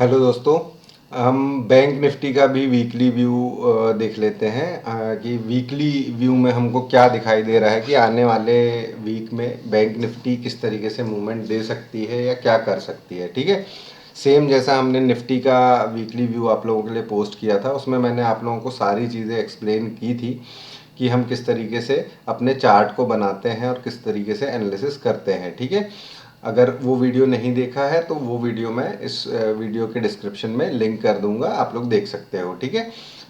Hello दोस्तों। हम bank Nifty का भी वीकली व्यू देख लेते हैं कि वीकली व्यू में हमको क्या दिखाई दे रहा है कि आने वाले वीक में बैंक निफ्टी किस तरीके से मूवमेंट दे सकती है या क्या कर सकती है। ठीक है, सेम जैसा हमने निफ्टी का वीकली व्यू आप लोगों के लिए पोस्ट किया था, उसमें मैंने आप लोगों को सारी चीज़ें एक्सप्लेन की थी कि हम किस तरीके से अपने चार्ट को बनाते हैं और किस तरीके से एनालिसिस करते हैं। ठीक है, अगर वो वीडियो नहीं देखा है तो वो वीडियो मैं इस वीडियो के डिस्क्रिप्शन में लिंक कर दूंगा, आप लोग देख सकते हो। ठीक है,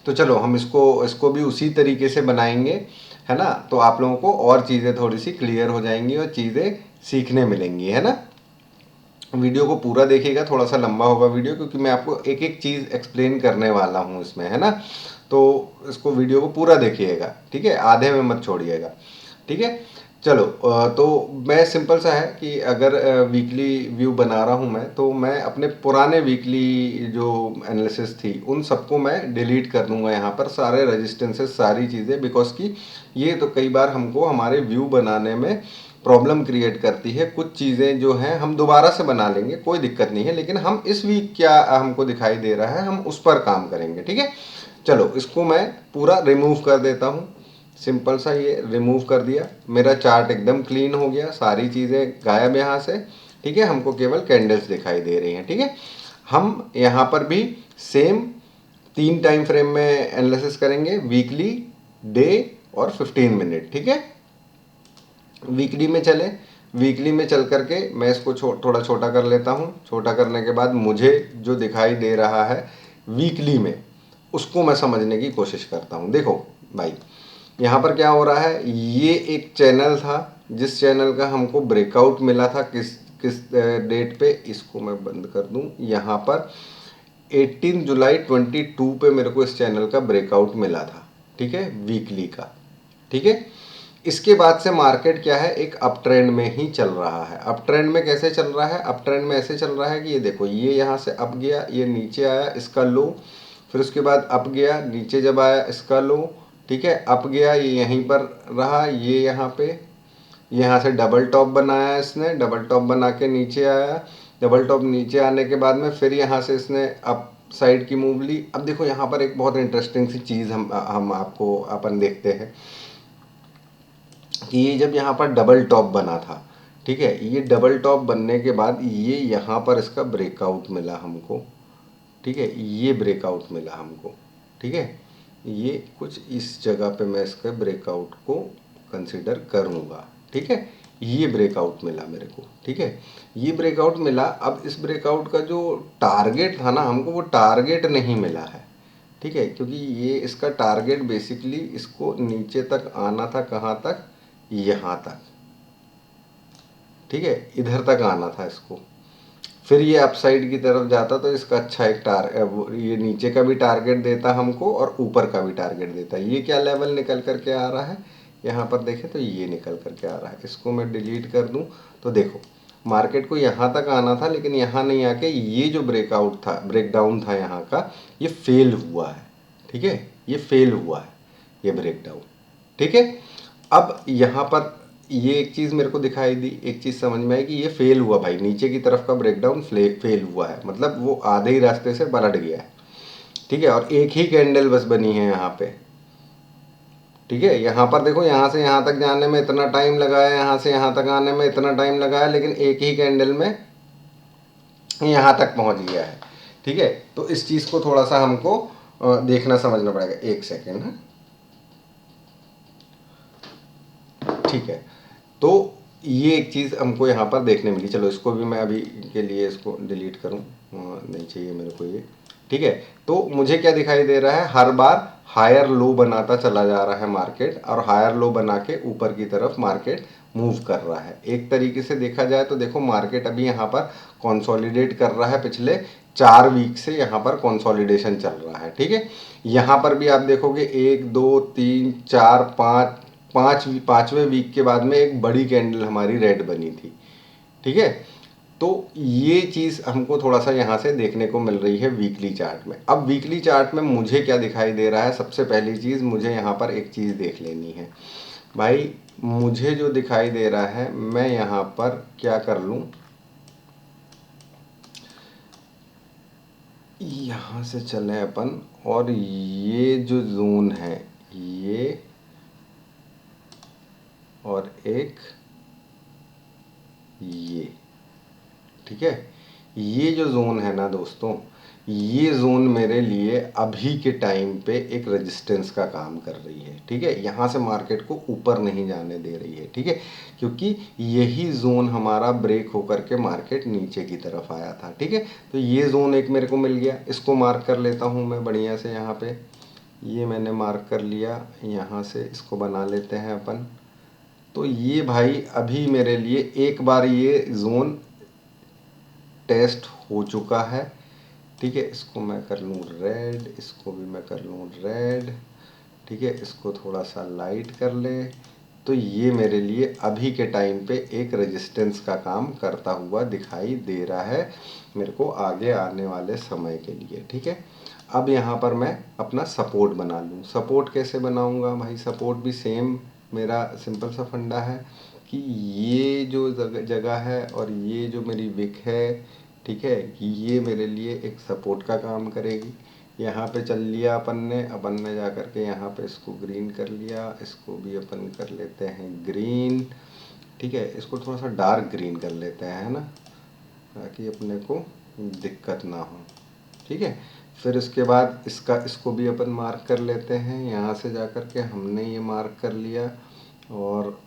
तो चलो हम इसको इसको भी उसी तरीके से बनाएंगे, है ना। तो आप लोगों को और चीज़ें थोड़ी सी क्लियर हो जाएंगी और चीज़ें सीखने मिलेंगी, है ना। वीडियो को पूरा देखिएगा, थोड़ा सा लंबा होगा वीडियो क्योंकि मैं आपको एक एक चीज़ एक्सप्लेन करने वाला हूँ इसमें, है ना। तो इसको वीडियो को पूरा देखिएगा, ठीक है, आधे में मत छोड़िएगा। ठीक है, चलो तो मैं सिंपल सा है कि अगर वीकली व्यू बना रहा हूँ मैं, तो मैं अपने पुराने वीकली जो एनालिसिस थी उन सबको मैं डिलीट कर दूंगा यहाँ पर, सारे रेजिस्टेंसेस सारी चीज़ें, बिकॉज कि ये तो कई बार हमको हमारे व्यू बनाने में प्रॉब्लम क्रिएट करती है। कुछ चीज़ें जो हैं हम दोबारा से बना लेंगे, कोई दिक्कत नहीं है, लेकिन हम इस वीक क्या हमको दिखाई दे रहा है हम उस पर काम करेंगे। ठीक है, चलो इसको मैं पूरा रिमूव कर देता हूँ। सिंपल सा ये रिमूव कर दिया, मेरा चार्ट एकदम क्लीन हो गया, सारी चीज़ें गायब यहाँ से। ठीक है, हमको केवल कैंडल्स दिखाई दे रही हैं। ठीक है, हम यहाँ पर भी सेम 3 टाइम फ्रेम में एनालिसिस करेंगे, वीकली, डे और 15 मिनट। ठीक है, वीकली में चले, वीकली में चल करके मैं इसको थोड़ा छोटा कर लेता हूँ। छोटा करने के बाद मुझे जो दिखाई दे रहा है वीकली में उसको मैं समझने की कोशिश करता हूँ। देखो भाई, यहाँ पर क्या हो रहा है, ये एक चैनल था जिस चैनल का हमको ब्रेकआउट मिला था किस किस डेट पे, इसको मैं बंद कर दूँ। यहाँ पर 18 जुलाई 22 पे मेरे को इस चैनल का ब्रेकआउट मिला था। ठीक है, वीकली का। ठीक है, इसके बाद से मार्केट क्या है, एक अप ट्रेंड में ही चल रहा है। अप ट्रेंड में कैसे चल रहा है, अप ट्रेंड में ऐसे चल रहा है कि ये देखो, ये यहाँ से अप गया, ये नीचे आया, इसका लो, फिर उसके बाद अप गया, नीचे जब आया इसका लो। ठीक है, अप गया, ये यहीं पर रहा, ये यहाँ पे, यहाँ से डबल टॉप बनाया इसने, डबल टॉप बना के नीचे आया, डबल टॉप नीचे आने के बाद में फिर यहाँ से इसने अप साइड की मूव ली। अब देखो यहाँ पर एक बहुत इंटरेस्टिंग सी चीज़ हम आपको अपन देखते हैं कि ये जब यहाँ पर डबल टॉप बना था, ठीक है, ये डबल टॉप बनने के बाद ये यहाँ पर इसका ब्रेकआउट मिला हमको। ठीक है, ये ब्रेकआउट मिला हमको। ठीक है, ये कुछ इस जगह पे मैं इसके ब्रेकआउट को कंसिडर करूँगा। ठीक है, ये ब्रेकआउट मिला मेरे को। ठीक है, ये ब्रेकआउट मिला। अब इस ब्रेकआउट का जो टारगेट था ना, हमको वो टारगेट नहीं मिला है। ठीक है, क्योंकि ये इसका टारगेट बेसिकली इसको नीचे तक आना था, कहाँ तक, यहाँ तक। ठीक है, इधर तक आना था इसको, फिर ये अपसाइड की तरफ जाता तो इसका अच्छा एक ये नीचे का भी टारगेट देता हमको और ऊपर का भी टारगेट देता। ये क्या लेवल निकल करके आ रहा है, यहाँ पर देखें तो ये निकल करके आ रहा है। इसको मैं डिलीट कर दूँ तो देखो, मार्केट को यहाँ तक आना था लेकिन यहाँ नहीं आके ये जो ब्रेकआउट था, ब्रेकडाउन था यहाँ का, ये फेल हुआ है। ठीक है, ये फेल हुआ है, ये ब्रेकडाउन। ठीक है, अब यहाँ पर ये एक चीज़ मेरे को दिखाई दी, एक चीज़ समझ में आई कि ये फेल हुआ भाई, नीचे की तरफ का ब्रेकडाउन फेल हुआ है, मतलब वो आधे ही रास्ते से पलट गया है। ठीक है, और एक ही कैंडल बस बनी है यहाँ पे। ठीक है, यहाँ पर देखो, यहाँ से यहाँ तक जाने में इतना टाइम लगा है, यहाँ से यहाँ तक आने में इतना टाइम लगा है, लेकिन एक ही कैंडल में यहाँ तक पहुँच गया है। ठीक है, तो इस चीज़ को थोड़ा सा हमको देखना समझना पड़ेगा। एक सेकेंड है, ठीक है, तो ये एक चीज़ हमको यहाँ पर देखने मिली। चलो इसको भी मैं अभी के लिए इसको डिलीट करूँ, नहीं चाहिए मेरे को ये। ठीक है, तो मुझे क्या दिखाई दे रहा है, हर बार हायर लो बनाता चला जा रहा है मार्केट, और हायर लो बना के ऊपर की तरफ मार्केट मूव कर रहा है। एक तरीके से देखा जाए तो देखो, मार्केट अभी यहाँ पर कंसोलिडेट कर रहा है, पिछले 4 वीक से यहाँ पर कंसोलिडेशन चल रहा है। ठीक है, यहाँ पर भी आप देखोगे 1 2 3 4 5 पाँचवें वीक के बाद में एक बड़ी कैंडल हमारी रेड बनी थी। ठीक है, तो ये चीज़ हमको थोड़ा सा यहाँ से देखने को मिल रही है वीकली चार्ट में। अब वीकली चार्ट में मुझे क्या दिखाई दे रहा है, सबसे पहली चीज़ मुझे यहाँ पर एक चीज़ देख लेनी है भाई। मुझे जो दिखाई दे रहा है, मैं यहाँ पर क्या कर लूँ, यहाँ से चलें अपन, और ये जो जोन है ये, और एक ये, ठीक है। ये जो जोन है ना दोस्तों, ये जोन मेरे लिए अभी के टाइम पे एक रेजिस्टेंस का काम कर रही है, ठीक है। यहाँ से मार्केट को ऊपर नहीं जाने दे रही है, ठीक है, क्योंकि यही जोन हमारा ब्रेक होकर के मार्केट नीचे की तरफ आया था, ठीक है। तो ये जोन एक मेरे को मिल गया, इसको मार्क कर लेता हूँ मैं बढ़िया से। यहाँ पे ये मैंने मार्क कर लिया, यहाँ से इसको बना लेते हैं अपन। तो ये भाई अभी मेरे लिए एक बार ये जोन टेस्ट हो चुका है, ठीक है। इसको मैं कर लूँ रेड, इसको भी मैं कर लूँ रेड, ठीक है। इसको थोड़ा सा लाइट कर ले। तो ये मेरे लिए अभी के टाइम पे एक रेजिस्टेंस का काम करता हुआ दिखाई दे रहा है मेरे को आगे आने वाले समय के लिए, ठीक है। अब यहाँ पर मैं अपना सपोर्ट बना लूँ। सपोर्ट कैसे बनाऊँगा भाई? सपोर्ट भी सेम मेरा सिंपल सा फंडा है कि ये जो जगह है और ये जो मेरी विक है, ठीक है, ये मेरे लिए एक सपोर्ट का काम करेगी। यहाँ पे चल लिया अपन ने जा कर के यहाँ पे इसको ग्रीन कर लिया, इसको भी अपन कर लेते हैं ग्रीन, ठीक है। इसको थोड़ा सा डार्क ग्रीन कर लेते हैं, है ना, ताकि अपने को दिक्कत ना हो, ठीक है। फिर इसके बाद इसको भी अपन मार्क कर लेते हैं। यहाँ से जा कर के हमने ये मार्क कर लिया, और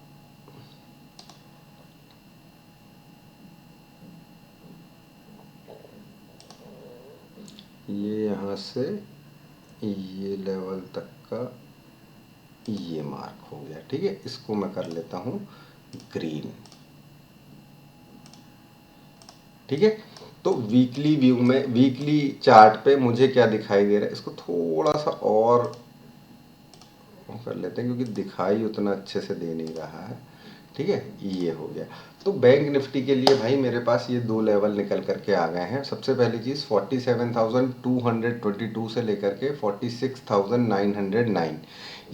ये यहाँ से ये लेवल तक का ये मार्क हो गया, ठीक है। इसको मैं कर लेता हूँ ग्रीन, ठीक है। तो वीकली व्यू में, वीकली चार्ट पे मुझे क्या दिखाई दे रहा है, इसको थोड़ा सा और कर लेते हैं क्योंकि दिखाई उतना अच्छे से दे नहीं रहा है, ठीक है। ये हो गया। तो बैंक निफ्टी के लिए भाई मेरे पास ये दो लेवल निकल करके आ गए हैं। सबसे पहली चीज़ 47,222 से लेकर के 46,909,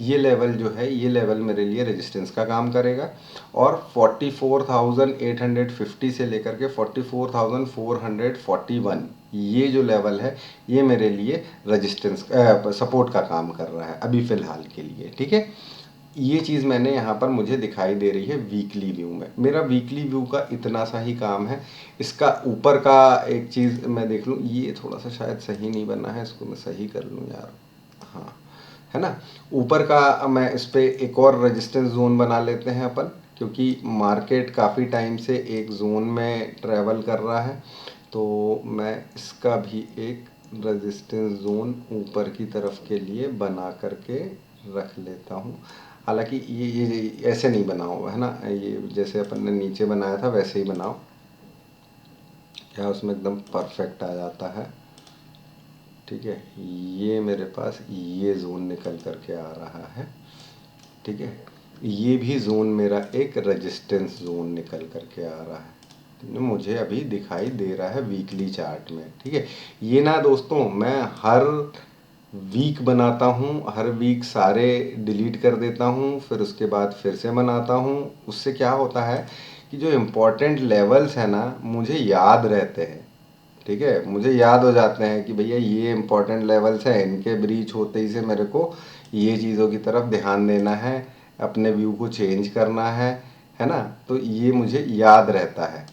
ये लेवल जो है, ये लेवल मेरे लिए रेजिस्टेंस का काम करेगा। और 44,850 से लेकर के 44,441, ये जो लेवल है ये मेरे लिए रेजिस्टेंस सपोर्ट का काम कर रहा है अभी फ़िलहाल के लिए, ठीक है। ये चीज़ मैंने यहाँ पर मुझे दिखाई दे रही है वीकली व्यू में। मेरा वीकली व्यू का इतना सा ही काम है। इसका ऊपर का एक चीज़ मैं देख लूँ, ये थोड़ा सा शायद सही नहीं बना है, इसको मैं सही कर लूँ यार, हाँ, है ना। ऊपर का मैं इस पर एक और रेजिस्टेंस जोन बना लेते हैं अपन, क्योंकि मार्केट काफ़ी टाइम से एक जोन में ट्रैवल कर रहा है। तो मैं इसका भी एक रेजिस्टेंस जोन ऊपर की तरफ के लिए बना करके रख लेता हूँ। हालांकि ये ऐसे नहीं बनाओ, है ना, ये जैसे अपन ने नीचे बनाया था वैसे ही बनाओ, क्या उसमें एकदम परफेक्ट आ जाता है, ठीक है। ये मेरे पास ये जोन निकल करके आ रहा है, ठीक है। ये भी जोन मेरा एक रेजिस्टेंस जोन निकल करके आ रहा है, मुझे अभी दिखाई दे रहा है वीकली चार्ट में, ठीक है। ये ना दोस्तों मैं हर वीक बनाता हूँ, हर वीक सारे डिलीट कर देता हूँ, फिर उसके बाद फिर से बनाता हूँ। उससे क्या होता है कि जो इम्पोर्टेंट लेवल्स हैं ना मुझे याद रहते हैं, ठीक है। मुझे याद हो जाते हैं कि भैया ये इम्पोर्टेंट लेवल्स हैं, इनके ब्रीच होते ही से मेरे को ये चीज़ों की तरफ ध्यान देना है, अपने व्यू को चेंज करना है ना। तो ये मुझे याद रहता है,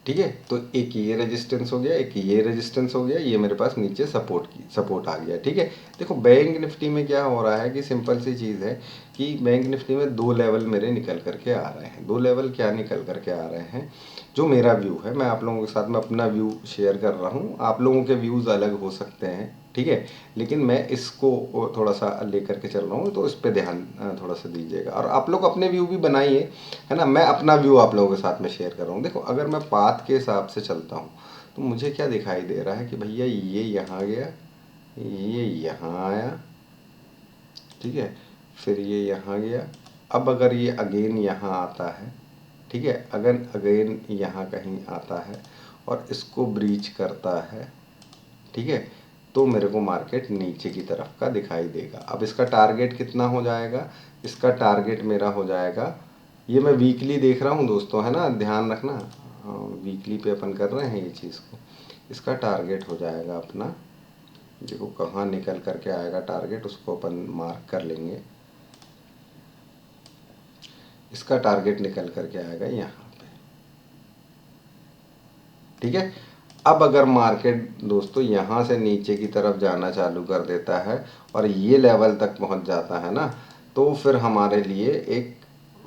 ठीक है। तो एक ये रेजिस्टेंस हो गया, एक ये रेजिस्टेंस हो गया, ये मेरे पास नीचे सपोर्ट आ गया, ठीक है। देखो बैंक निफ्टी में क्या हो रहा है कि सिंपल सी चीज़ है कि बैंक निफ्टी में दो लेवल मेरे निकल करके आ रहे हैं। दो लेवल क्या निकल करके आ रहे हैं, जो मेरा व्यू है, मैं आप लोगों के साथ में अपना व्यू शेयर कर रहा हूँ। आप लोगों के व्यूज़ अलग हो सकते हैं, ठीक है, लेकिन मैं इसको थोड़ा सा लेकर के चल रहा हूँ, तो इस पर ध्यान थोड़ा सा दीजिएगा। और आप लोग अपने व्यू भी बनाइए, है ना। मैं अपना व्यू आप लोगों के साथ में शेयर कर रहा हूँ। देखो अगर मैं पाथ के हिसाब से चलता हूँ तो मुझे क्या दिखाई दे रहा है कि भैया ये यहाँ गया, ये यहाँ आया, ठीक है, फिर ये यहाँ गया। अब अगर ये अगेन यहाँ आता है, ठीक है, अगर अगेन यहाँ कहीं आता है और इसको ब्रीच करता है, ठीक है, तो मेरे को मार्केट नीचे की तरफ का दिखाई देगा। अब इसका टारगेट कितना हो जाएगा, इसका टारगेट मेरा हो जाएगा, ये मैं वीकली देख रहा हूँ दोस्तों, है ना, ध्यान रखना। वीकली पे अपन कर रहे हैं ये चीज़ को, इसका टारगेट हो जाएगा अपना, देखो कहाँ निकल करके आएगा टारगेट, उसको अपन मार्क कर लेंगे। इसका टारगेट निकल करके आएगा यहाँ पे, ठीक है। अब अगर मार्केट दोस्तों यहाँ से नीचे की तरफ जाना चालू कर देता है और ये लेवल तक पहुँच जाता है ना, तो फिर हमारे लिए एक,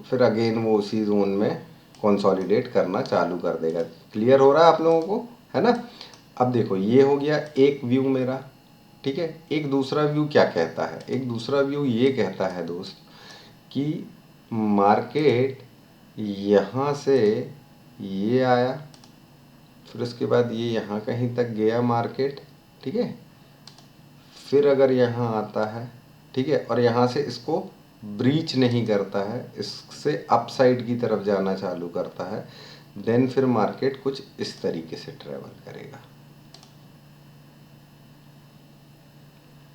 फिर अगेन वो उसी जोन में कंसोलिडेट करना चालू कर देगा। क्लियर हो रहा है आप लोगों को, है ना। अब देखो ये हो गया एक व्यू मेरा, ठीक है। एक दूसरा व्यू क्या कहता है, एक दूसरा व्यू ये कहता है दोस्त कि मार्केट यहाँ से ये आया, फिर उसके बाद ये यहाँ कहीं तक गया मार्केट, ठीक है। फिर अगर यहाँ आता है, ठीक है, और यहाँ से इसको ब्रीच नहीं करता है, इससे अपसाइड की तरफ जाना चालू करता है, देन फिर मार्केट कुछ इस तरीके से ट्रेवल करेगा,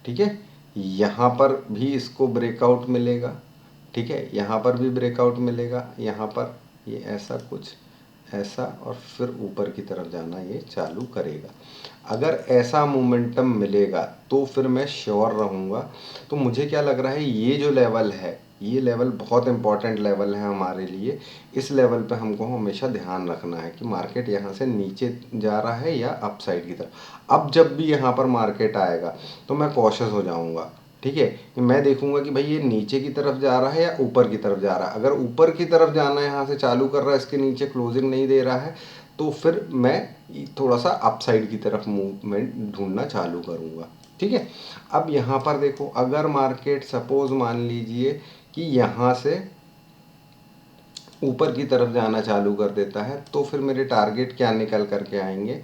ठीक है। यहाँ पर भी इसको ब्रेकआउट मिलेगा, ठीक है, यहाँ पर भी ब्रेकआउट मिलेगा, यहाँ पर ये ऐसा कुछ ऐसा, और फिर ऊपर की तरफ जाना ये चालू करेगा। अगर ऐसा मोमेंटम मिलेगा तो फिर मैं श्योर रहूँगा। तो मुझे क्या लग रहा है, ये जो लेवल है, ये लेवल बहुत इंपॉर्टेंट लेवल है हमारे लिए। इस लेवल पे हमको हमेशा ध्यान रखना है कि मार्केट यहाँ से नीचे जा रहा है या अपसाइड की तरफ। अब जब भी यहाँ पर मार्केट आएगा तो मैं कॉशियस हो जाऊँगा, ठीक है। मैं देखूंगा कि भाई ये नीचे की तरफ जा रहा है या ऊपर की तरफ जा रहा है। अगर ऊपर की तरफ जाना यहाँ से चालू कर रहा है, इसके नीचे क्लोजिंग नहीं दे रहा है, तो फिर मैं थोड़ा सा अपसाइड की तरफ मूवमेंट ढूंढना चालू करूँगा, ठीक है। अब यहाँ पर देखो, अगर मार्केट सपोज मान लीजिए कि यहाँ से ऊपर की तरफ जाना चालू कर देता है, तो फिर मेरे टारगेट क्या निकल करके आएंगे,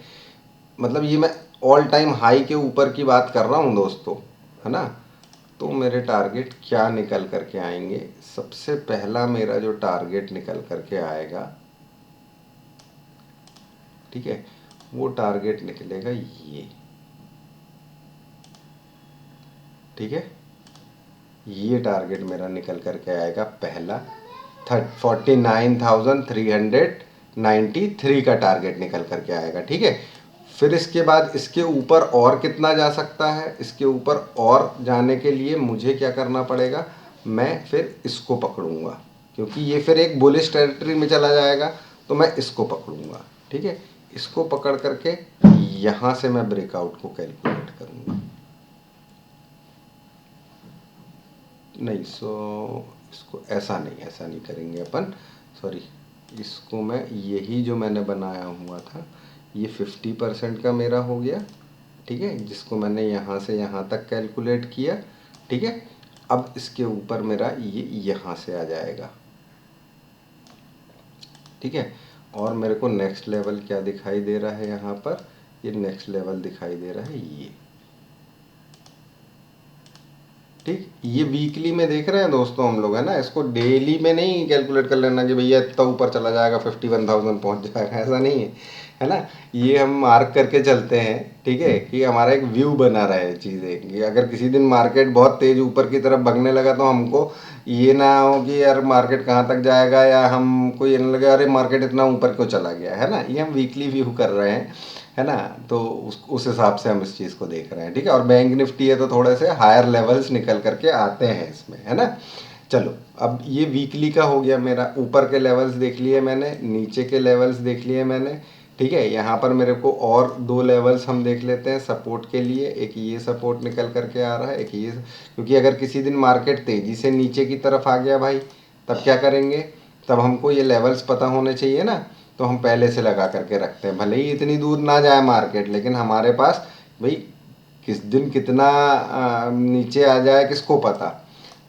मतलब ये मैं ऑल टाइम हाई के ऊपर की बात कर रहा हूँ दोस्तों, है ना। तो मेरे टारगेट क्या निकल करके आएंगे, सबसे पहला मेरा जो टारगेट निकल करके आएगा, ठीक है, वो टारगेट निकलेगा ये, ठीक है। ये टारगेट मेरा निकल करके आएगा पहला 49,393 का टारगेट निकल करके आएगा, ठीक है। फिर इसके बाद इसके ऊपर और कितना जा सकता है, इसके ऊपर और जाने के लिए मुझे क्या करना पड़ेगा, मैं फिर इसको पकड़ूंगा, क्योंकि ये फिर एक बुलिश टेरिटरी में चला जाएगा, तो मैं इसको पकड़ूंगा, ठीक है। इसको पकड़ करके यहाँ से मैं ब्रेकआउट को कैलकुलेट करूँगा। नहीं, इसको ऐसा नहीं करेंगे अपन, सॉरी, इसको मैं यही जो मैंने बनाया हुआ था ये 50% का मेरा हो गया, ठीक है, जिसको मैंने यहाँ से यहाँ तक कैलकुलेट किया, ठीक है। अब इसके ऊपर मेरा ये यहाँ से आ जाएगा, ठीक है। और मेरे को नेक्स्ट लेवल क्या दिखाई दे रहा है यहाँ पर, ये नेक्स्ट लेवल दिखाई दे रहा है ये, ठीक। ये वीकली में देख रहे हैं दोस्तों हम लोग, है ना। इसको डेली में नहीं कैलकुलेट कर लेना कि भैया इतना ऊपर चला जाएगा 51,000 पहुंच जाएगा, ऐसा नहीं है ना। ये हम मार्क करके चलते हैं, ठीक है, कि हमारा एक व्यू बना रहे चीज़ें, कि अगर किसी दिन मार्केट बहुत तेज ऊपर की तरफ भगने लगा तो हमको ये ना हो कि यार मार्केट कहाँ तक जाएगा, या हमको ये ना लगे अरे मार्केट इतना ऊपर क्यों चला गया, है ना। ये हम वीकली व्यू कर रहे हैं, है ना। तो उस हिसाब से हम इस चीज़ को देख रहे हैं, ठीक है। और बैंक निफ्टी है तो थोड़े से हायर लेवल्स निकल करके आते हैं इसमें, है ना। चलो, अब ये वीकली का हो गया मेरा, ऊपर के लेवल्स देख लिए मैंने, नीचे के लेवल्स देख लिए मैंने, ठीक है। यहाँ पर मेरे को और दो लेवल्स हम देख लेते हैं सपोर्ट के लिए। एक ये सपोर्ट निकल करके आ रहा है, एक ये, क्योंकि अगर किसी दिन मार्केट तेज़ी से नीचे की तरफ आ गया भाई, तब क्या करेंगे, तब हमको ये लेवल्स पता होने चाहिए ना, तो हम पहले से लगा करके रखते हैं। भले ही इतनी दूर ना जाए मार्केट, लेकिन हमारे पास भाई किस दिन कितना नीचे आ जाए किसको पता,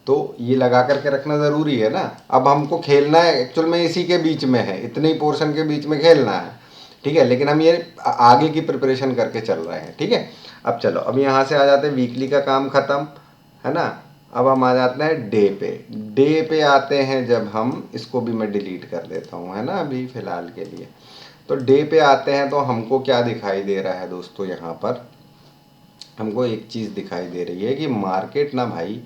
तो ये लगा करके रखना ज़रूरी है ना। अब हमको खेलना है एक्चुअल में इसी के बीच में है, इतने ही पोर्शन के बीच में खेलना है, ठीक है। लेकिन हम ये आगे की प्रिपरेशन करके चल रहे हैं, ठीक है। अब चलो, अब यहाँ से आ जाते हैं, वीकली का काम ख़त्म, है ना। अब हम आ जाते हैं डे पे आते हैं जब हम, इसको भी मैं डिलीट कर देता हूँ, है ना, अभी फ़िलहाल के लिए। तो डे पे आते हैं तो हमको क्या दिखाई दे रहा है दोस्तों, यहाँ पर हमको एक चीज़ दिखाई दे रही है कि मार्केट ना भाई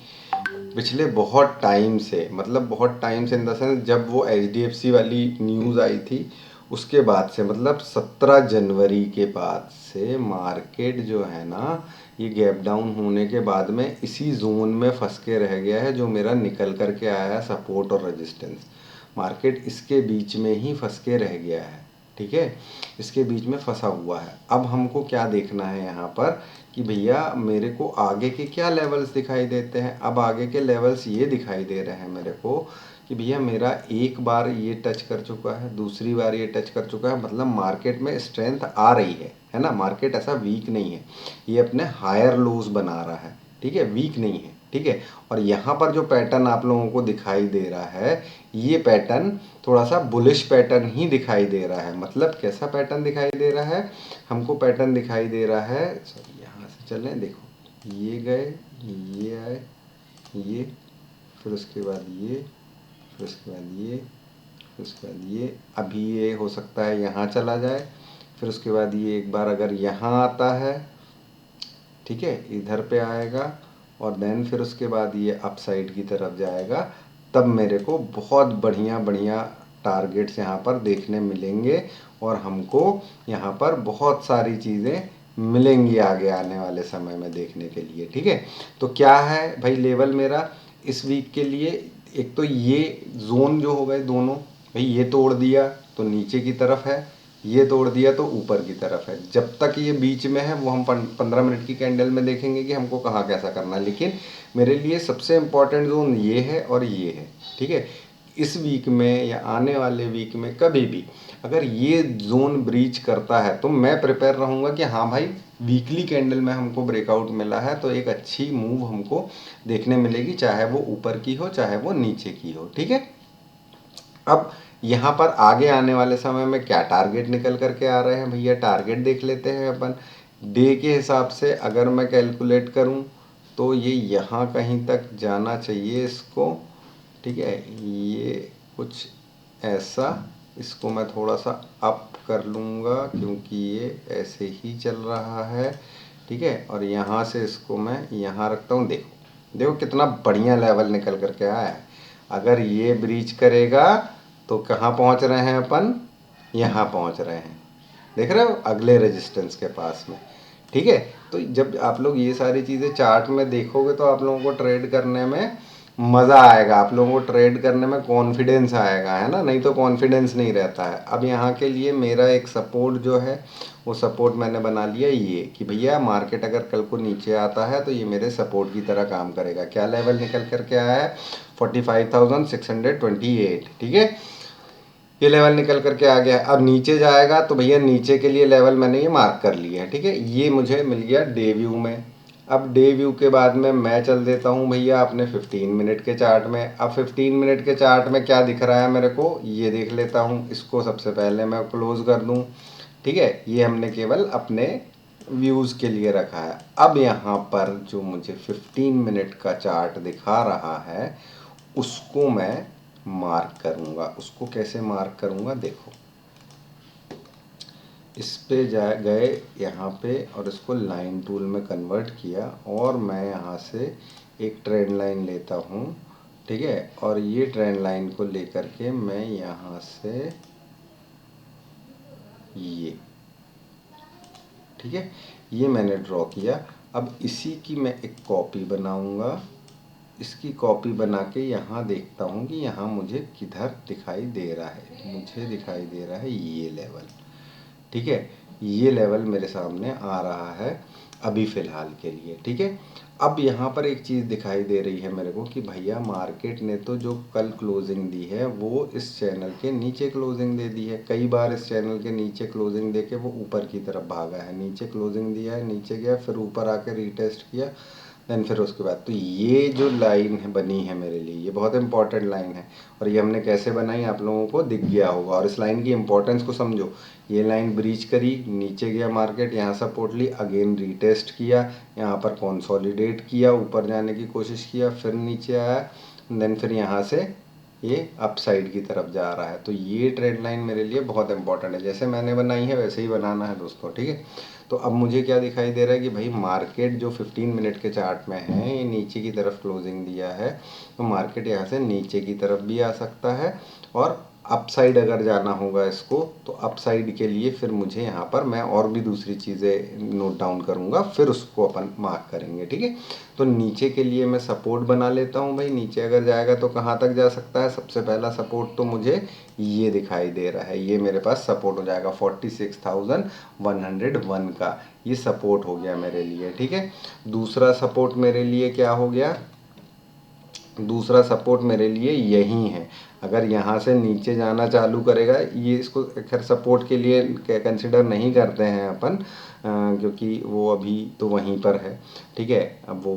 पिछले बहुत टाइम से, मतलब बहुत टाइम से इन द सेंस जब वो HDFC वाली न्यूज़ आई थी उसके बाद से मतलब 17 जनवरी के बाद से मार्केट जो है ना, ये गैप डाउन होने के बाद में इसी जोन में फंस के रह गया है, जो मेरा निकल कर के आया है सपोर्ट और रेजिस्टेंस। मार्केट इसके बीच में ही फंस के रह गया है, ठीक है, इसके बीच में फंसा हुआ है। अब हमको क्या देखना है यहाँ पर कि भैया मेरे को आगे के क्या लेवल्स दिखाई देते हैं। अब आगे के लेवल्स ये दिखाई दे रहे हैं मेरे को कि भैया मेरा एक बार ये टच कर चुका है, दूसरी बार ये टच कर चुका है, मतलब मार्केट में स्ट्रेंथ आ रही है ना। मार्केट ऐसा वीक नहीं है, ये अपने हायर लोज बना रहा है, ठीक है, वीक नहीं है, ठीक है। और यहाँ पर जो पैटर्न आप लोगों को दिखाई दे रहा है, ये पैटर्न थोड़ा सा बुलिश पैटर्न ही दिखाई दे रहा है। मतलब कैसा पैटर्न दिखाई दे रहा है हमको? पैटर्न दिखाई दे रहा है, सॉरी यहाँ से चलें, देखो ये गए, ये आए, ये, फिर उसके बाद ये, फिर उसके बाद ये, फिर उसके बाद ये, अभी ये हो सकता है यहाँ चला जाए, फिर उसके बाद ये एक बार अगर यहाँ आता है, ठीक है, इधर पे आएगा, और देन फिर उसके बाद ये अप साइड की तरफ जाएगा, तब मेरे को बहुत बढ़िया बढ़िया टारगेट्स यहाँ पर देखने मिलेंगे, और हमको यहाँ पर बहुत सारी चीज़ें मिलेंगी आगे आने वाले समय में देखने के लिए, ठीक है। तो क्या है भाई लेवल मेरा इस वीक के लिए? एक तो ये जोन जो हो गए दोनों, भाई ये तोड़ दिया तो नीचे की तरफ है, ये तोड़ दिया तो ऊपर की तरफ है। जब तक ये बीच में है वो हम 15 मिनट की कैंडल में देखेंगे कि हमको कहाँ कैसा करना है। लेकिन मेरे लिए सबसे इम्पॉर्टेंट जोन ये है और ये है, ठीक है। इस वीक में या आने वाले वीक में कभी भी अगर ये जोन ब्रीच करता है तो मैं प्रिपेयर रहूँगा कि हाँ भाई वीकली कैंडल में हमको ब्रेकआउट मिला है तो एक अच्छी मूव हमको देखने मिलेगी, चाहे वो ऊपर की हो चाहे वो नीचे की हो, ठीक है। अब यहाँ पर आगे आने वाले समय में क्या टारगेट निकल करके आ रहे हैं भैया, टारगेट देख लेते हैं अपन। डे के हिसाब से अगर मैं कैलकुलेट करूँ तो ये यहाँ कहीं तक जाना चाहिए इसको, ठीक है। ये कुछ ऐसा, इसको मैं थोड़ा सा अप कर लूँगा क्योंकि ये ऐसे ही चल रहा है, ठीक है। और यहाँ से इसको मैं यहाँ रखता हूँ। देखो देखो कितना बढ़िया लेवल निकल करके आया है। अगर ये ब्रीच करेगा तो कहाँ पहुँच रहे हैं अपन? यहाँ पहुँच रहे हैं, देख रहे हो, अगले रेजिस्टेंस के पास में, ठीक है। तो जब आप लोग ये सारी चीज़ें चार्ट में देखोगे तो आप लोगों को ट्रेड करने में मज़ा आएगा, आप लोगों को ट्रेड करने में कॉन्फिडेंस आएगा, है ना। नहीं तो कॉन्फिडेंस नहीं रहता है। अब यहाँ के लिए मेरा एक सपोर्ट जो है वो सपोर्ट मैंने बना लिया ये कि भैया मार्केट अगर कल को नीचे आता है तो ये मेरे सपोर्ट की तरह काम करेगा। क्या लेवल निकल करके आया है? 45,628, ठीक है, ये लेवल निकल करके आ गया। अब नीचे जाएगा तो भैया नीचे के लिए लेवल मैंने ये मार्क कर लिया है, ठीक है। ये मुझे मिल गया डे व्यू में। अब डे व्यू के बाद में मैं चल देता हूँ भैया अपने 15 मिनट के चार्ट में। अब 15 मिनट के चार्ट में क्या दिख रहा है मेरे को, ये देख लेता हूँ। इसको सबसे पहले मैं क्लोज कर दूँ, ठीक है। ये हमने केवल अपने व्यूज़ के लिए रखा है। अब यहाँ पर जो मुझे 15 मिनट का चार्ट दिखा रहा है उसको मैं मार्क करूँगा। उसको कैसे मार्क करूँगा? देखो, इस पे जा गए यहाँ पे और इसको लाइन टूल में कन्वर्ट किया, और मैं यहाँ से एक ट्रेंड लाइन लेता हूँ, ठीक है। और ये ट्रेंड लाइन को लेकर के मैं यहाँ से ये, ठीक है, ये मैंने ड्रॉ किया। अब इसी की मैं एक कॉपी बनाऊँगा, इसकी कॉपी बना के यहाँ देखता हूँ कि यहाँ मुझे किधर दिखाई दे रहा है। मुझे दिखाई दे रहा है ये लेवल, ठीक है, ये लेवल मेरे सामने आ रहा है अभी फ़िलहाल के लिए, ठीक है। अब यहाँ पर एक चीज़ दिखाई दे रही है मेरे को कि भैया मार्केट ने तो जो कल क्लोजिंग दी है वो इस चैनल के नीचे क्लोजिंग दे दी है। कई बार इस चैनल के नीचे क्लोजिंग दे के वो ऊपर की तरफ भागा है, नीचे क्लोजिंग दिया है, नीचे गया, फिर ऊपर आके रीटेस्ट किया, देन फिर उसके बाद तो ये जो लाइन है बनी है मेरे लिए, ये बहुत इंपॉर्टेंट लाइन है। और ये हमने कैसे बनाई आप लोगों को दिख गया होगा। और इस लाइन की इंपॉर्टेंस को समझो। ये लाइन ब्रीच करी, नीचे गया मार्केट, यहाँ सपोर्ट ली, अगेन रीटेस्ट किया, यहाँ पर कंसोलिडेट किया, ऊपर जाने की कोशिश किया, फिर नीचे आया, देन फिर यहाँ से ये अप साइड की तरफ जा रहा है। तो ये ट्रेंड लाइन मेरे लिए बहुत इंपॉर्टेंट है। जैसे मैंने बनाई है वैसे ही बनाना है दोस्तों, ठीक है। तो अब मुझे क्या दिखाई दे रहा है कि भाई मार्केट जो 15 मिनट के चार्ट में है ये नीचे की तरफ क्लोजिंग दिया है, तो मार्केट यहाँ से नीचे की तरफ भी आ सकता है और अपसाइड अगर जाना होगा इसको, तो अपसाइड के लिए फिर मुझे यहाँ पर मैं और भी दूसरी चीज़ें नोट डाउन करूँगा, फिर उसको अपन मार्क करेंगे। ठीक है, तो नीचे के लिए मैं सपोर्ट बना लेता हूँ भाई। नीचे अगर जाएगा तो कहाँ तक जा सकता है? सबसे पहला सपोर्ट तो मुझे ये दिखाई दे रहा है, ये मेरे पास सपोर्ट हो जाएगा 46,101 का, ये सपोर्ट हो गया मेरे लिए। ठीक है, दूसरा सपोर्ट मेरे लिए क्या हो गया? दूसरा सपोर्ट मेरे लिए यही है। अगर यहाँ से नीचे जाना चालू करेगा, ये इसको खैर सपोर्ट के लिए कंसिडर नहीं करते हैं अपन, क्योंकि वो अभी तो वहीं पर है। ठीक है, अब वो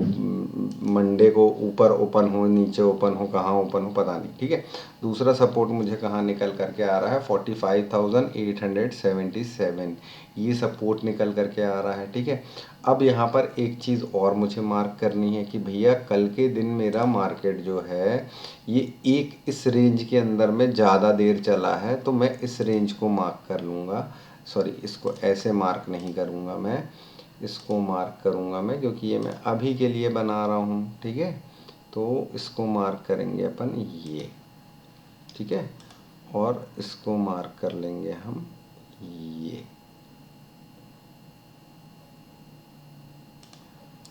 मंडे को ऊपर ओपन हो, नीचे ओपन हो, कहाँ ओपन हो पता नहीं। ठीक है, दूसरा सपोर्ट मुझे कहाँ निकल करके आ रहा है? 45,877, ये सपोर्ट निकल करके आ रहा है। ठीक है, अब यहाँ पर एक चीज़ और मुझे मार्क करनी है कि भैया कल के दिन मेरा मार्केट जो है ये एक इस रेंज के अंदर में ज़्यादा देर चला है, तो मैं इस रेंज को मार्क कर लूँगा। सॉरी, इसको ऐसे मार्क नहीं करूँगा मैं, इसको मार्क करूँगा मैं, क्योंकि ये मैं अभी के लिए बना रहा हूँ। ठीक है, तो इसको मार्क करेंगे अपन ये। ठीक है, और इसको मार्क कर लेंगे हम ये।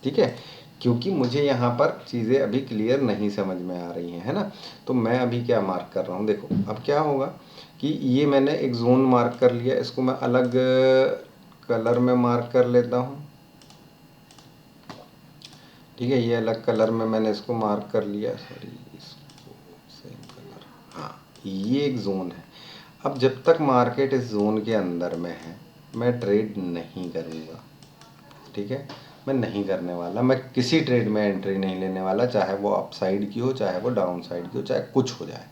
ठीक है, क्योंकि मुझे यहाँ पर चीज़ें अभी क्लियर नहीं समझ में आ रही हैं, है ना। तो मैं अभी क्या मार्क कर रहा हूँ, देखो अब क्या होगा कि ये मैंने एक जोन मार्क कर लिया, इसको मैं अलग कलर में मार्क कर लेता हूँ। ठीक है, ये अलग कलर में मैंने इसको मार्क कर लिया। सॉरी, इसको सेम कलर। हाँ, ये एक जोन है। अब जब तक मार्केट इस जोन के अंदर में है, मैं ट्रेड नहीं करूँगा। ठीक है, मैं नहीं करने वाला, मैं किसी ट्रेड में एंट्री नहीं लेने वाला, चाहे वो अपसाइड की हो, चाहे वो डाउन साइड की हो, चाहे कुछ हो जाए।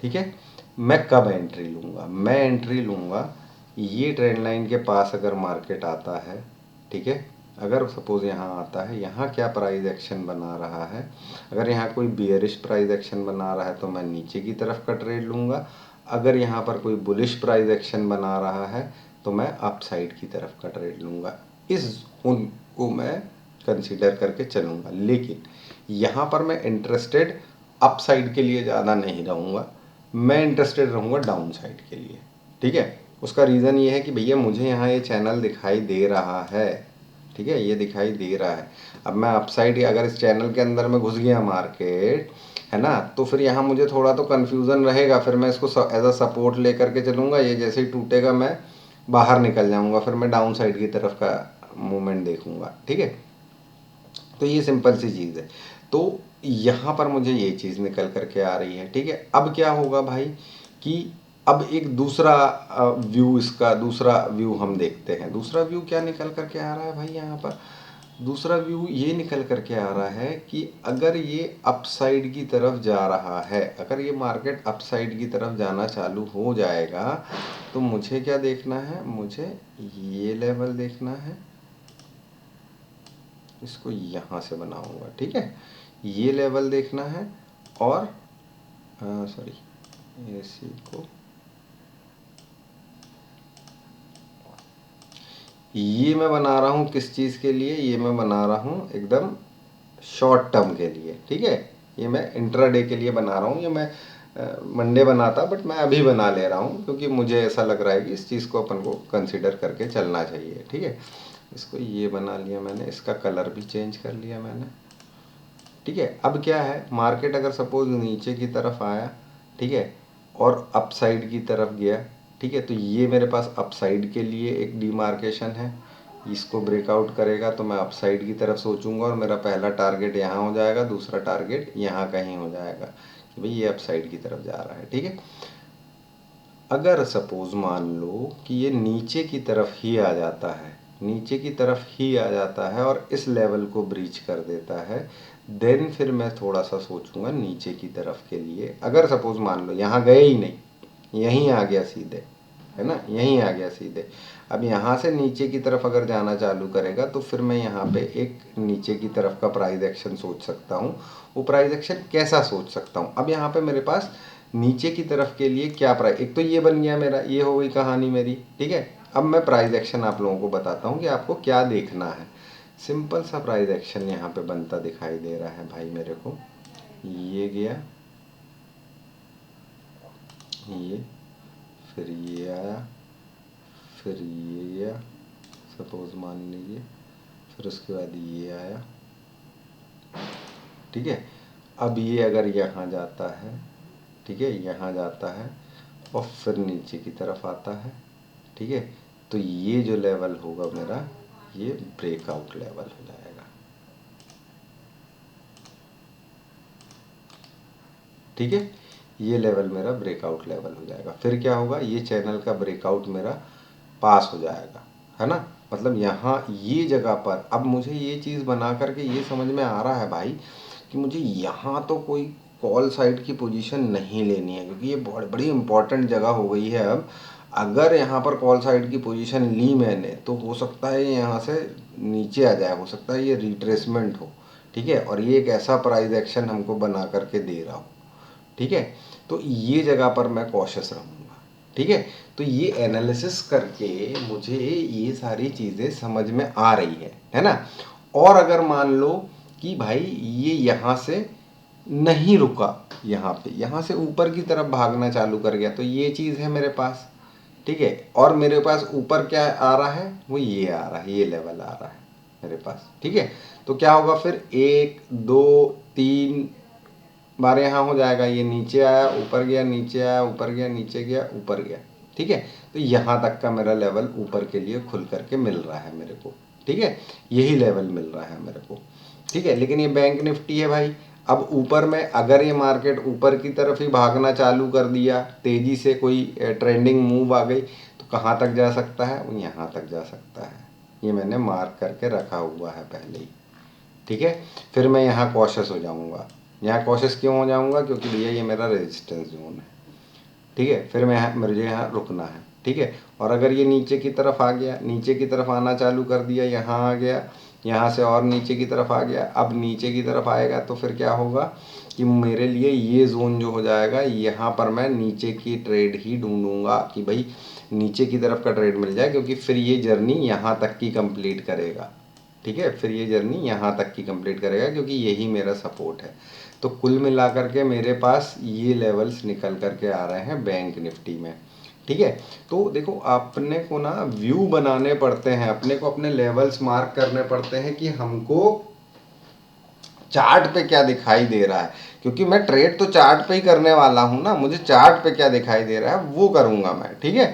ठीक है, मैं कब एंट्री लूँगा? मैं एंट्री लूँगा ये ट्रेंड लाइन के पास अगर मार्केट आता है। ठीक है, अगर सपोज़ यहाँ आता है, यहाँ क्या प्राइस एक्शन बना रहा है, अगर यहाँ कोई बियरिश प्राइस एक्शन बना रहा है तो मैं नीचे की तरफ का ट्रेड लूँगा। अगर यहाँ पर कोई बुलिश प्राइस एक्शन बना रहा है तो मैं अप साइड की तरफ का ट्रेड लूँगा। इस उनको मैं कंसीडर करके चलूँगा, लेकिन यहाँ पर मैं इंटरेस्टेड अप साइड के लिए ज़्यादा नहीं रहूँगा, मैं इंटरेस्टेड रहूँगा डाउन साइड के लिए। ठीक है, उसका रीज़न ये है कि भैया मुझे यहाँ ये चैनल दिखाई दे रहा है। ठीक है, ये दिखाई दे रहा है। अब मैं अप साइड अगर इस चैनल के अंदर में घुस गया मार्केट, है ना, तो फिर यहाँ मुझे थोड़ा तो कन्फ्यूज़न रहेगा। फिर मैं इसको एज अ सपोर्ट ले करके चलूँगा, ये जैसे ही टूटेगा मैं बाहर निकल जाऊँगा, फिर मैं डाउन साइड की तरफ का मूवमेंट देखूँगा। ठीक है, तो ये सिंपल सी चीज़ है। तो यहाँ पर मुझे ये चीज़ निकल करके आ रही है। ठीक है, अब क्या होगा भाई कि अब एक दूसरा व्यू, इसका दूसरा व्यू हम देखते हैं। दूसरा व्यू क्या निकल करके आ रहा है भाई? यहाँ पर दूसरा व्यू ये निकल करके आ रहा है कि अगर ये अपसाइड की तरफ जा रहा है, अगर ये मार्केट अपसाइड की तरफ जाना चालू हो जाएगा, तो मुझे क्या देखना है? मुझे ये लेवल देखना है, इसको यहाँ से बनाऊंगा। ठीक है, ये लेवल देखना है, और सॉरी, एसी को ये मैं बना रहा हूँ किस चीज़ के लिए? ये मैं बना रहा हूँ एकदम शॉर्ट टर्म के लिए। ठीक है, ये मैं इंट्राडे के लिए बना रहा हूँ। ये मैं मंडे बनाता, बट मैं अभी बना ले रहा हूँ क्योंकि मुझे ऐसा लग रहा है कि इस चीज़ को अपन को कंसिडर करके चलना चाहिए। ठीक है, इसको ये बना लिया मैंने, इसका कलर भी चेंज कर लिया मैंने। ठीक है, अब क्या है, मार्केट अगर सपोज नीचे की तरफ आया, ठीक है, और अपसाइड की तरफ गया, ठीक है, तो ये मेरे पास अपसाइड के लिए एक डिमार्केशन है। इसको ब्रेकआउट करेगा तो मैं अपसाइड की तरफ सोचूंगा, और मेरा पहला टारगेट यहाँ हो जाएगा, दूसरा टारगेट यहाँ कहीं हो जाएगा कि भाई ये अपसाइड की तरफ जा रहा है। ठीक है, अगर सपोज मान लो कि ये नीचे की तरफ ही आ जाता है, नीचे की तरफ ही आ जाता है और इस लेवल को ब्रीच कर देता है, देन फिर मैं थोड़ा सा सोचूंगा नीचे की तरफ के लिए। अगर सपोज मान लो यहाँ गए ही नहीं, यहीं आ गया सीधे, है ना, यहीं आ गया सीधे, अब यहाँ से नीचे की तरफ अगर जाना चालू करेगा तो फिर मैं यहाँ पे एक नीचे की तरफ का प्राइस एक्शन सोच सकता हूँ। वो प्राइस एक्शन कैसा सोच सकता हूँ? अब यहाँ पे मेरे पास नीचे की तरफ के लिए क्या प्राइस, एक तो ये बन गया मेरा, ये हो गई कहानी मेरी। ठीक है, अब मैं प्राइस एक्शन आप लोगों को बताता हूँ कि आपको क्या देखना है। सिंपल सा प्राइस एक्शन यहाँ पे बनता दिखाई दे रहा है भाई मेरे को। ये गया, ये, फिर ये आया, फिर ये गया, सपोज मान लीजिए, फिर उसके बाद ये आया, ठीक है। अब ये अगर यहाँ जाता है, ठीक है, यहाँ जाता है और फिर नीचे की तरफ आता है, ठीक है, तो ये जो लेवल होगा मेरा, ये ब्रेकआउट लेवल हो जाएगा, ठीक है। ये लेवल मेरा ब्रेकआउट लेवल हो जाएगा। फिर क्या होगा, ये चैनल का ब्रेकआउट मेरा पास हो जाएगा, है ना। मतलब यहाँ ये जगह पर अब मुझे ये चीज़ बना करके ये समझ में आ रहा है भाई कि मुझे यहाँ तो कोई कॉल साइड की पोजीशन नहीं लेनी है, क्योंकि ये बहुत बड़ी इंपॉर्टेंट जगह हो गई है। अब अगर यहाँ पर कॉल साइड की पोजीशन ली मैंने तो हो सकता है यहाँ से नीचे आ जाए, हो सकता है ये रिट्रेसमेंट हो, ठीक है, और ये एक ऐसा प्राइस एक्शन हमको बना करके दे रहा हो, ठीक है। तो ये जगह पर मैं कॉशियस रहूँगा, ठीक है। तो ये एनालिसिस करके मुझे ये सारी चीज़ें समझ में आ रही है ना। और अगर मान लो कि भाई ये यहाँ से नहीं रुका, यहाँ से ऊपर की तरफ भागना चालू कर गया, तो ये चीज़ है मेरे पास, ठीक है। और मेरे पास ऊपर क्या आ रहा है, वो ये आ रहा है, ये लेवल आ रहा है मेरे पास, ठीक है। तो क्या होगा फिर, 1 2 3 बार यहाँ हो जाएगा, ये नीचे आया ऊपर गया, नीचे आया ऊपर गया, नीचे गया ऊपर गया, ठीक है। तो यहाँ तक का मेरा लेवल ऊपर के लिए खुल करके मिल रहा है मेरे को, ठीक है, यही लेवल मिल रहा है मेरे को, ठीक है। लेकिन ये बैंक निफ्टी है भाई, अब ऊपर में अगर ये मार्केट ऊपर की तरफ ही भागना चालू कर दिया, तेज़ी से कोई ट्रेंडिंग मूव आ गई, तो कहाँ तक जा सकता है, वो यहाँ तक जा सकता है। ये मैंने मार्क करके रखा हुआ है पहले ही, ठीक है। फिर मैं यहाँ कॉशियस हो जाऊँगा। यहाँ कॉशियस क्यों हो जाऊँगा, क्योंकि भैया ये मेरा रेजिस्टेंस जोन है, ठीक है। फिर मैं मुझे यहाँ रुकना है, ठीक है। और अगर ये नीचे की तरफ आ गया, नीचे की तरफ आना चालू कर दिया, यहाँ आ गया, यहाँ से और नीचे की तरफ आ गया, अब नीचे की तरफ आएगा, तो फिर क्या होगा कि मेरे लिए ये जोन जो हो जाएगा, यहाँ पर मैं नीचे की ट्रेड ही ढूंढूंगा कि भाई नीचे की तरफ का ट्रेड मिल जाए, क्योंकि फिर ये जर्नी यहाँ तक की कंप्लीट करेगा, ठीक है। फिर ये जर्नी यहाँ तक की कंप्लीट करेगा, क्योंकि यही मेरा सपोर्ट है। तो कुल मिलाकर के मेरे पास ये लेवल्स निकल करके आ रहे हैं बैंक निफ्टी में, ठीक है। तो देखो, अपने को ना व्यू बनाने पड़ते हैं, अपने को अपने लेवल्स मार्क करने पड़ते हैं कि हमको चार्ट पे क्या दिखाई दे रहा है, क्योंकि मैं ट्रेड तो चार्ट पे ही करने वाला हूँ ना, मुझे चार्ट पे क्या दिखाई दे रहा है वो करूँगा मैं, ठीक है।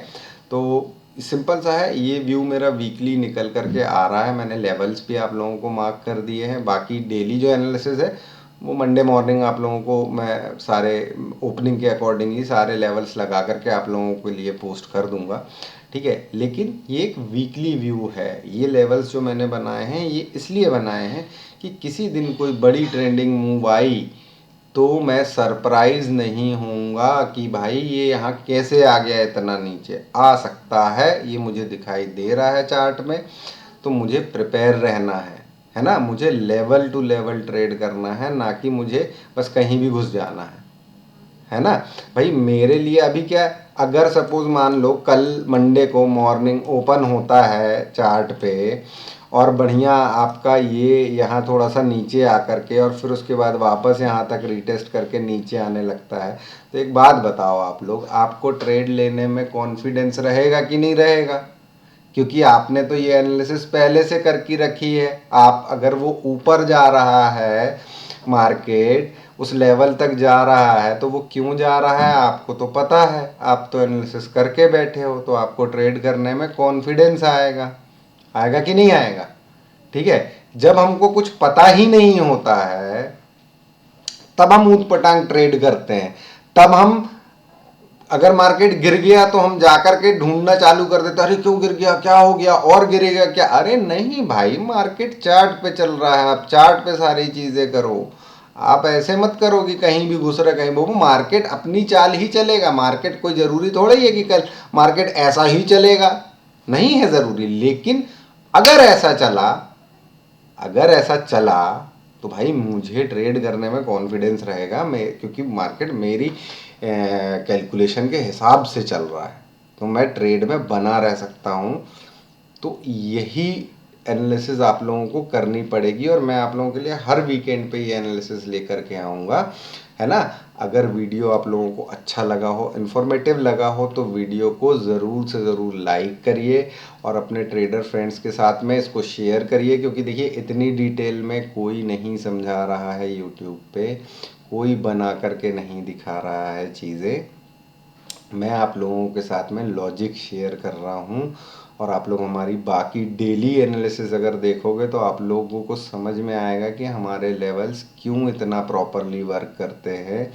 तो सिंपल सा है, ये व्यू मेरा वीकली निकल करके आ रहा है, मैंने लेवल्स भी आप लोगों को मार्क कर दिए हैं। बाकी डेली जो एनालिसिस है वो मंडे मॉर्निंग आप लोगों को मैं सारे ओपनिंग के अकॉर्डिंगली सारे लेवल्स लगा करके आप लोगों के लिए पोस्ट कर दूंगा, ठीक है। लेकिन ये एक वीकली व्यू है, ये लेवल्स जो मैंने बनाए हैं ये इसलिए बनाए हैं कि किसी दिन कोई बड़ी ट्रेंडिंग मूव आई तो मैं सरप्राइज नहीं होऊंगा कि भाई ये यहाँ कैसे आ गया, इतना नीचे आ सकता है, ये मुझे दिखाई दे रहा है चार्ट में, तो मुझे प्रिपेयर रहना है ना। मुझे लेवल टू लेवल ट्रेड करना है, ना कि मुझे बस कहीं भी घुस जाना है ना। भाई मेरे लिए अभी क्या है, अगर सपोज मान लो कल मंडे को मॉर्निंग ओपन होता है चार्ट पे और बढ़िया आपका ये यहाँ थोड़ा सा नीचे आकर के और फिर उसके बाद वापस यहाँ तक रीटेस्ट करके नीचे आने लगता है, तो एक बात बताओ आप लोग, आपको ट्रेड लेने में कॉन्फिडेंस रहेगा कि नहीं रहेगा? क्योंकि आपने तो ये एनालिसिस पहले से करके रखी है। आप अगर वो ऊपर जा रहा है, मार्केट उस लेवल तक जा रहा है, तो वो क्यों जा रहा है आपको तो पता है, आप तो एनालिसिस करके बैठे हो, तो आपको ट्रेड करने में कॉन्फिडेंस आएगा, आएगा कि नहीं आएगा? ठीक है। जब हमको कुछ पता ही नहीं होता है तब हम ऊट पटांग ट्रेड करते हैं, तब हम अगर मार्केट गिर गया तो हम जाकर के ढूंढना चालू कर देते, अरे क्यों गिर गया, क्या हो गया, और गिरेगा क्या? अरे नहीं भाई, मार्केट चार्ट पे चल रहा है, आप चार्ट पे सारी चीजें करो। आप ऐसे मत करो कि कहीं भी घुस रहे कहीं, वो मार्केट अपनी चाल ही चलेगा। मार्केट कोई जरूरी थोड़ा ही है कि कल मार्केट ऐसा ही चलेगा, नहीं है जरूरी। लेकिन अगर ऐसा चला, अगर ऐसा चला तो भाई मुझे ट्रेड करने में कॉन्फिडेंस रहेगा, मैं क्योंकि मार्केट मेरी कैलकुलेशन के हिसाब से चल रहा है, तो मैं ट्रेड में बना रह सकता हूँ। तो यही एनालिसिस आप लोगों को करनी पड़ेगी और मैं आप लोगों के लिए हर वीकेंड पे ये एनालिसिस लेकर के आऊँगा, है ना। अगर वीडियो आप लोगों को अच्छा लगा हो, इन्फॉर्मेटिव लगा हो, तो वीडियो को ज़रूर से ज़रूर लाइक करिए और अपने ट्रेडर फ्रेंड्स के साथ में इसको शेयर करिए, क्योंकि देखिए इतनी डिटेल में कोई नहीं समझा रहा है यूट्यूब पे, कोई बना करके नहीं दिखा रहा है चीज़ें। मैं आप लोगों के साथ में लॉजिक शेयर कर रहा हूँ, और आप लोग हमारी बाकी डेली एनालिसिस अगर देखोगे तो आप लोगों को समझ में आएगा कि हमारे लेवल्स क्यों इतना प्रॉपरली वर्क करते हैं,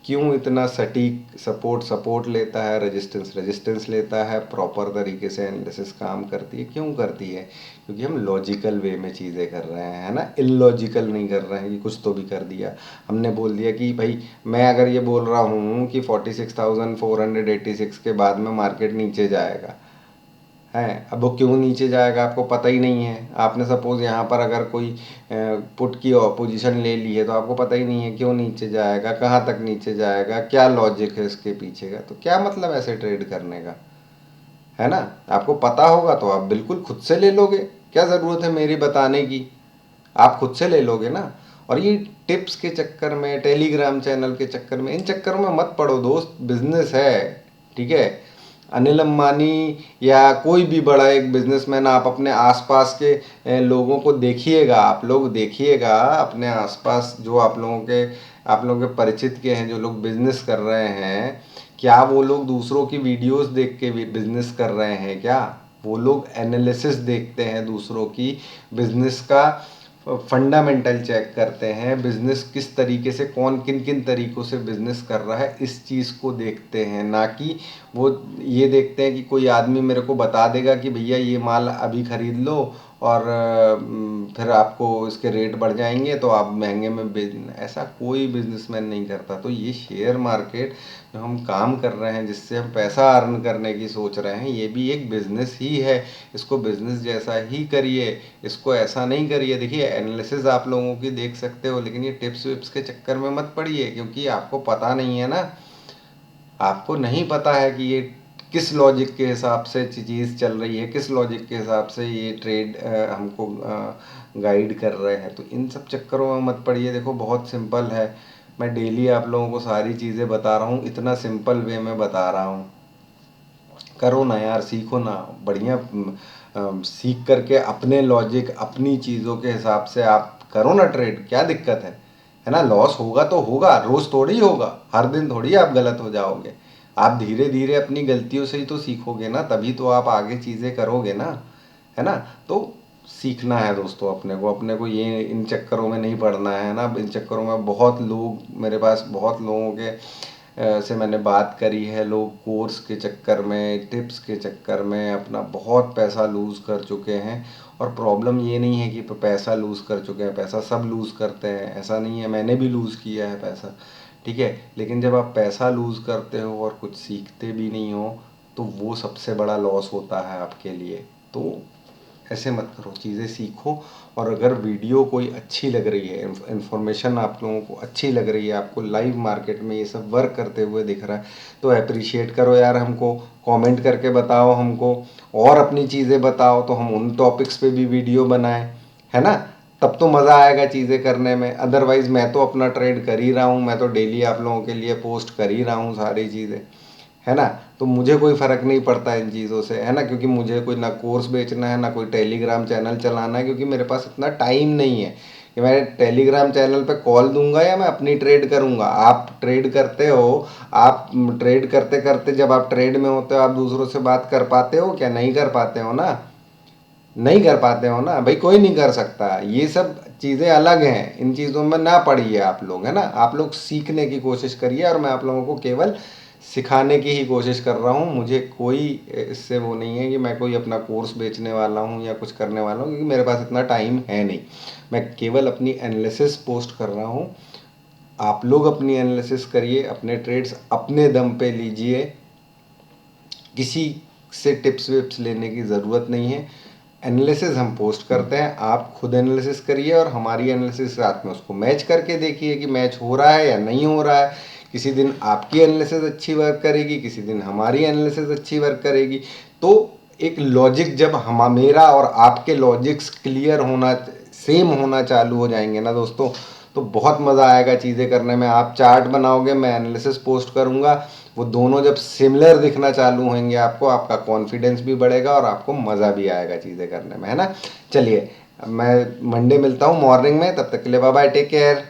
क्यों इतना सटीक सपोर्ट लेता है, रेजिस्टेंस लेता है, प्रॉपर तरीके से एनालिसिस काम करती है, क्यों करती है, क्योंकि हम लॉजिकल वे में चीज़ें कर रहे हैं, है ना, इलॉजिकल नहीं कर रहे हैं कि कुछ तो भी कर दिया हमने, बोल दिया कि भाई मैं अगर ये बोल रहा हूँ कि 46,486 के बाद में मार्केट नीचे जाएगा, है, अब वो क्यों नीचे जाएगा आपको पता ही नहीं है। आपने सपोज़ यहाँ पर अगर कोई पुट की पोजीशन ले ली है तो आपको पता ही नहीं है क्यों नीचे जाएगा, कहाँ तक नीचे जाएगा, क्या लॉजिक है इसके पीछे का, तो क्या मतलब ऐसे ट्रेड करने का, है ना। आपको पता होगा तो आप बिल्कुल खुद से ले लोगे, क्या ज़रूरत है मेरी बताने की, आप खुद से ले लोगे ना। और ये टिप्स के चक्कर में, टेलीग्राम चैनल के चक्कर में, इन चक्करों में मत पड़ो दोस्त, बिजनेस है, ठीक है। अनिल अंबानी या कोई भी बड़ा एक बिजनेसमैन, आप अपने आसपास के लोगों को देखिएगा, आप लोग देखिएगा अपने आसपास जो आप लोगों के परिचित के हैं, जो लोग बिजनेस कर रहे हैं, क्या वो लोग दूसरों की वीडियोस देख के भी बिजनेस कर रहे हैं क्या? वो लोग एनालिसिस देखते हैं दूसरों की, बिजनेस का फंडामेंटल चेक करते हैं, बिजनेस किस तरीके से, कौन किन किन तरीक़ों से बिजनेस कर रहा है, इस चीज़ को देखते हैं, ना कि वो ये देखते हैं कि कोई आदमी मेरे को बता देगा कि भैया ये माल अभी ख़रीद लो और फिर आपको इसके रेट बढ़ जाएंगे तो आप महंगे में बेच, ऐसा कोई बिजनेसमैन नहीं करता। तो ये शेयर मार्केट जो हम काम कर रहे हैं, जिससे हम पैसा अर्न करने की सोच रहे हैं, ये भी एक बिज़नेस ही है, इसको बिज़नेस जैसा ही करिए, इसको ऐसा नहीं करिए। देखिए एनालिसिस आप लोगों की देख सकते हो, लेकिन ये टिप्स विप्स के चक्कर में मत पड़िए, क्योंकि आपको पता नहीं है ना, आपको नहीं पता है कि ये किस लॉजिक के हिसाब से चीज़ चल रही है, किस लॉजिक के हिसाब से ये ट्रेड हमको गाइड कर रहे हैं। तो इन सब चक्करों में मत पड़िए। देखो बहुत सिंपल है, मैं डेली आप लोगों को सारी चीज़ें बता रहा हूँ, इतना सिंपल वे में बता रहा हूँ, करो ना यार, सीखो ना, बढ़िया सीख करके अपने लॉजिक, अपनी चीज़ों के हिसाब से आप करो ना ट्रेड, क्या दिक्कत है ना। लॉस होगा तो होगा, रोज़ थोड़ी होगा, हर दिन थोड़ी आप गलत हो जाओगे। आप धीरे धीरे अपनी गलतियों से ही तो सीखोगे ना, तभी तो आप आगे चीज़ें करोगे ना, है ना। तो सीखना है दोस्तों अपने को ये इन चक्करों में नहीं पड़ना है ना। इन चक्करों में बहुत लोग, मेरे पास बहुत लोगों के से मैंने बात करी है, लोग कोर्स के चक्कर में, टिप्स के चक्कर में अपना बहुत पैसा लूज़ कर चुके हैं। और प्रॉब्लम ये नहीं है कि पैसा लूज़ कर चुके हैं, पैसा सब लूज़ करते हैं, ऐसा नहीं है, मैंने भी लूज़ किया है पैसा, ठीक है। लेकिन जब आप पैसा लूज़ करते हो और कुछ सीखते भी नहीं हो, तो वो सबसे बड़ा लॉस होता है आपके लिए। तो ऐसे मत करो, चीज़ें सीखो। और अगर वीडियो कोई अच्छी लग रही है, इन्फॉर्मेशन आप लोगों को अच्छी लग रही है, आपको लाइव मार्केट में ये सब वर्क करते हुए दिख रहा है, तो अप्रिशिएट करो यार हमको, कमेंट करके बताओ हमको, और अपनी चीज़ें बताओ, तो हम उन टॉपिक्स पे भी वीडियो बनाएं, है ना। तब तो मज़ा आएगा चीज़ें करने में। अदरवाइज़ मैं तो अपना ट्रेड कर ही रहा हूँ, मैं तो डेली आप लोगों के लिए पोस्ट कर ही रहा हूँ सारी चीज़ें, है ना। तो मुझे कोई फ़र्क नहीं पड़ता इन चीज़ों से, है ना, क्योंकि मुझे कोई ना कोर्स बेचना है, ना कोई टेलीग्राम चैनल चलाना है, क्योंकि मेरे पास इतना टाइम नहीं है कि मैं टेलीग्राम चैनल पे कॉल दूंगा या मैं अपनी ट्रेड करूंगा। आप ट्रेड करते हो, आप ट्रेड करते करते जब आप ट्रेड में होते हो, आप दूसरों से बात कर पाते हो क्या? नहीं कर पाते हो ना, नहीं कर पाते हो ना भाई, कोई नहीं कर सकता। ये सब चीज़ें अलग हैं, इन चीज़ों में ना पड़िए आप लोग, है ना। आप लोग सीखने की कोशिश करिए, और मैं आप लोगों को केवल सिखाने की ही कोशिश कर रहा हूँ। मुझे कोई इससे वो नहीं है कि मैं कोई अपना कोर्स बेचने वाला हूँ या कुछ करने वाला हूँ, क्योंकि मेरे पास इतना टाइम है नहीं। मैं केवल अपनी एनालिसिस पोस्ट कर रहा हूँ। आप लोग अपनी एनालिसिस करिए, अपने ट्रेड्स अपने दम पे लीजिए, किसी से टिप्स विप्स लेने की ज़रूरत नहीं है। एनालिसिस हम पोस्ट करते हैं, आप खुद एनालिसिस करिए और हमारी एनालिसिस साथ में उसको मैच करके देखिए कि मैच हो रहा है या नहीं हो रहा है। किसी दिन आपकी एनालिसिस अच्छी वर्क करेगी, किसी दिन हमारी एनालिसिस अच्छी वर्क करेगी। तो एक लॉजिक जब मेरा और आपके लॉजिक्स क्लियर होना, सेम होना चालू हो जाएंगे ना दोस्तों, तो बहुत मज़ा आएगा चीज़ें करने में। आप चार्ट बनाओगे, मैं एनालिसिस पोस्ट करूँगा, वो दोनों जब सिमिलर दिखना चालू होंगे आपको, आपका कॉन्फिडेंस भी बढ़ेगा और आपको मज़ा भी आएगा चीज़ें करने में, है ना। चलिए, मैं मंडे मिलता हूँ मॉर्निंग में, तब तक के लिए बाय बाय, टेक केयर।